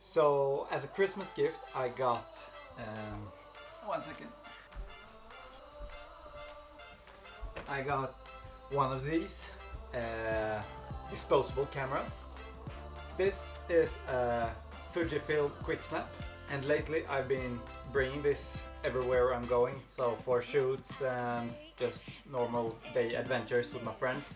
So as a Christmas gift I got, one second, I got one of these disposable cameras. This is a Fujifilm quicksnap, and lately I've been bringing this everywhere I'm going, so for shoots and just normal day adventures with my friends,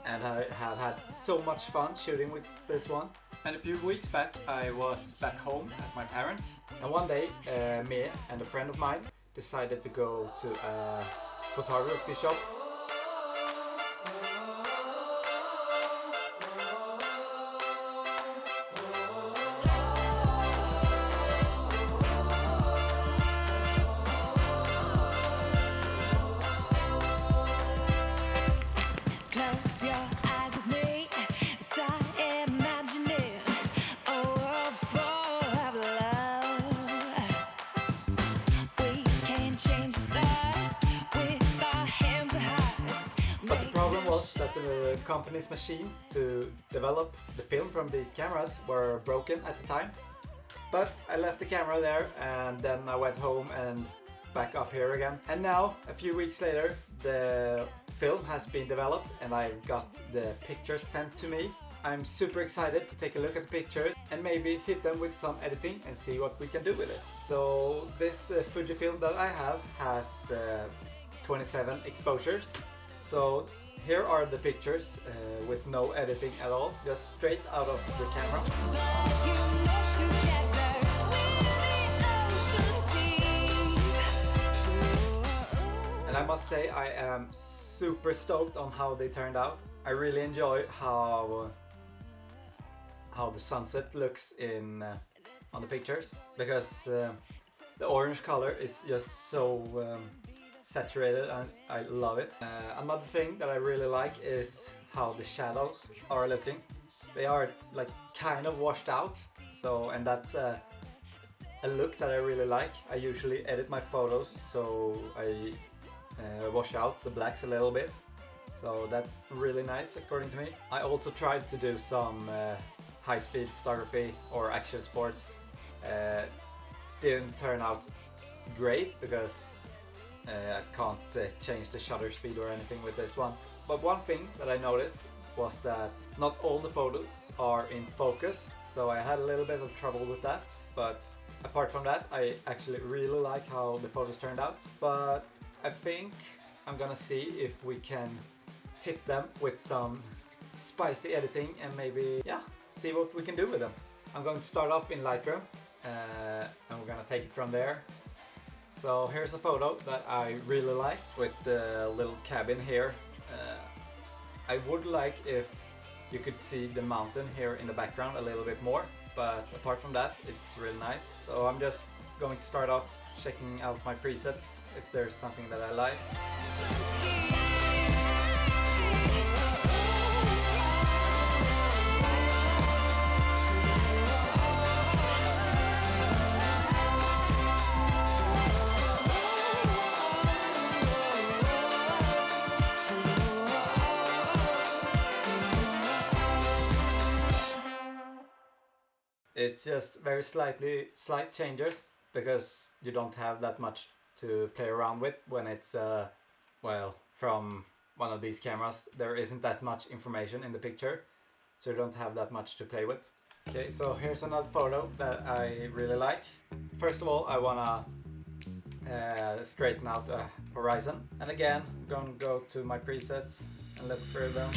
and I have had so much fun shooting with this one. And a few weeks back I was back home at my parents, and one day me and a friend of mine decided to go to a photography shop. Close your eyes with me, start imagining a world full of love. We can change the stars with our hands and hearts. But the problem was that the company's machine to develop the film from these cameras were broken at the time. But I left the camera there, and then I went home and back up here again. And now, a few weeks later, the film has been developed and I got the pictures sent to me. I'm super excited to take a look at the pictures and maybe hit them with some editing and see what we can do with it. So this Fujifilm that I have has 27 exposures. So here are the pictures with no editing at all, just straight out of the camera. And I must say I am super stoked on how they turned out. I really enjoy how the sunset looks in on the pictures, because the orange color is just so saturated and I love it. Another thing that I really like is how the shadows are looking. They are like kind of washed out, so, and that's a look that I really like. I usually edit my photos so I wash out the blacks a little bit, so that's really nice according to me. I also tried to do some high-speed photography or action sports. Didn't turn out great because I can't change the shutter speed or anything with this one. But one thing that I noticed was that not all the photos are in focus, so I had a little bit of trouble with that. But apart from that, I actually really like how the photos turned out. But I think I'm gonna see if we can hit them with some spicy editing and maybe, yeah, see what we can do with them. I'm going to start off in Lightroom and we're gonna take it from there. So here's a photo that I really like with the little cabin here. I would like if you could see the mountain here in the background a little bit more, but apart from that, it's really nice. So I'm just going to start off checking out my presets if there's something that I like. It's just very slight changes, because you don't have that much to play around with when it's well, from one of these cameras there isn't that much information in the picture, so you don't have that much to play with. Okay, so here's another photo that I really like. First of all, I wanna straighten out the horizon, and again I'm gonna go to my presets and look through them.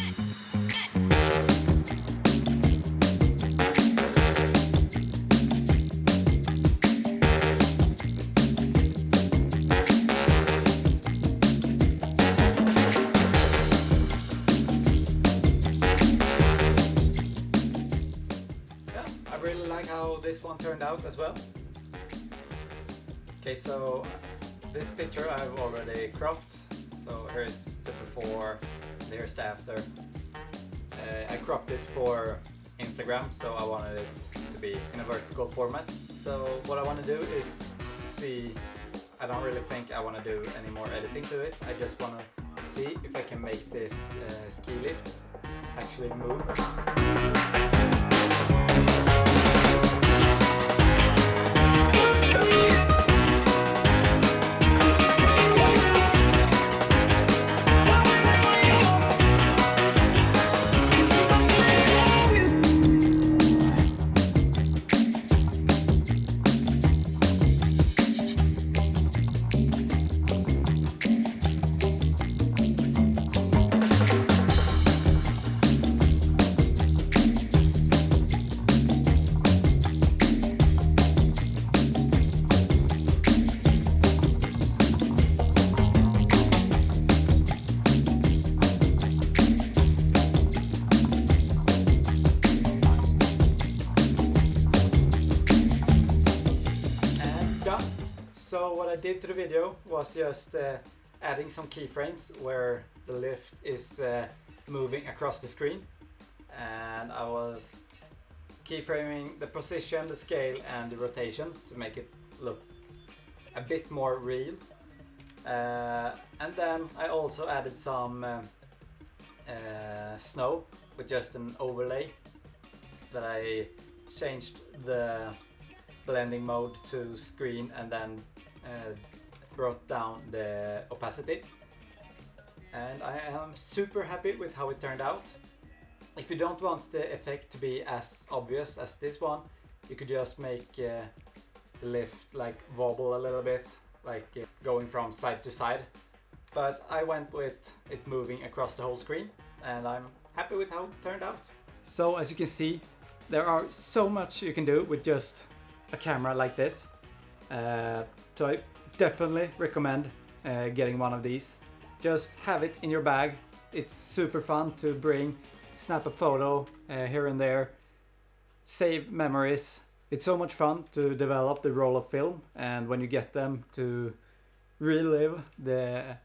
How this one turned out as well. Okay, so this picture I've already cropped, so here's the before, here's the after. I cropped it for Instagram, so I wanted it to be in a vertical format. So what I want to do is see, I don't really think I want to do any more editing to it. I just want to see if I can make this ski lift actually move. So what I did to the video was just adding some keyframes where the lift is moving across the screen, and I was keyframing the position, the scale and the rotation to make it look a bit more real. And then I also added some snow with just an overlay that I changed the blending mode to screen and then brought down the opacity. And I am super happy with how it turned out. If you don't want the effect to be as obvious as this one, you could just make the lift like wobble a little bit, like going from side to side. But I went with it moving across the whole screen, and I'm happy with how it turned out. So as you can see, there are so much you can do with just a camera like this. So I definitely recommend getting one of these. Just have it in your bag. It's super fun to bring, snap a photo here and there, save memories. It's so much fun to develop the roll of film, and when you get them, to relive the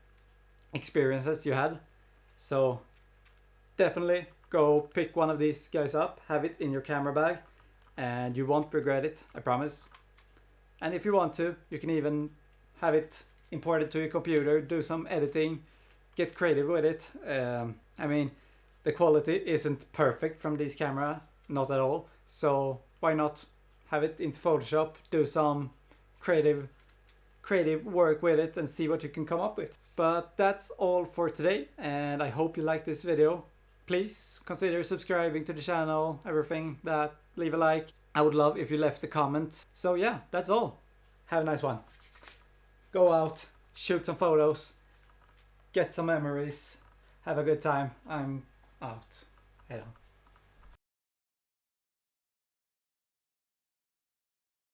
experiences you had. So definitely go pick one of these guys up, have it in your camera bag, and you won't regret it, I promise. And if you want to, you can even have it imported to your computer, do some editing, get creative with it. I mean, the quality isn't perfect from these cameras, not at all, so why not have it into Photoshop, do some creative work with it and see what you can come up with. But that's all for today, and I hope you like this video. Please consider subscribing to the channel, everything that, leave a like. I would love if you left a comment. So yeah, that's all. Have a nice one. Go out, shoot some photos, get some memories, have a good time. I'm out. I don't.